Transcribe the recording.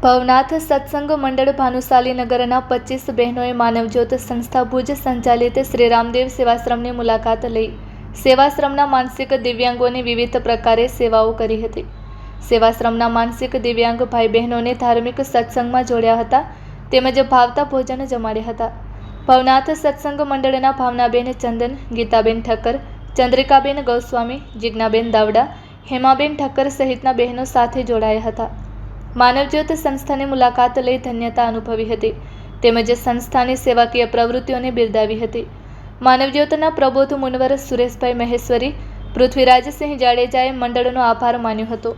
ભવનાથ સત્સંગ મંડળ ભાનુશાલીનગરના 25 બહેનોએ માનવજ્યોત સંસ્થા ભુજ સંચાલિત શ્રી રામદેવ સેવાશ્રમની મુલાકાત લઈ સેવાશ્રમના માનસિક દિવ્યાંગોને વિવિધ પ્રકારે સેવાઓ કરી હતી। સેવાશ્રમના માનસિક દિવ્યાંગ ભાઈ બહેનોને ધાર્મિક સત્સંગમાં જોડ્યા હતા તેમજ ભાવતા ભોજન જમાડ્યા હતા। ભવનાથ સત્સંગ મંડળના ભાવનાબેન ચંદન, ગીતાબેન ઠક્કર, ચંદ્રિકાબેન ગોસ્વામી, જીજ્ઞાબેન દાવડા, હેમાબેન ઠક્કર સહિતના બહેનો સાથે જોડાયા હતા। માનવજ્યોત સંસ્થાની મુલાકાત લઈ ધન્યતા અનુભવી હતી તેમજ સંસ્થાની સેવાકીય પ્રવૃત્તિઓને બિરદાવી હતી। માનવજ્યોતના પ્રબોધ મુનવર સુરેશભાઈ મહેશ્વરી, પૃથ્વીરાજસિંહ જાડેજાએ મંડળનો આભાર માન્યો હતો।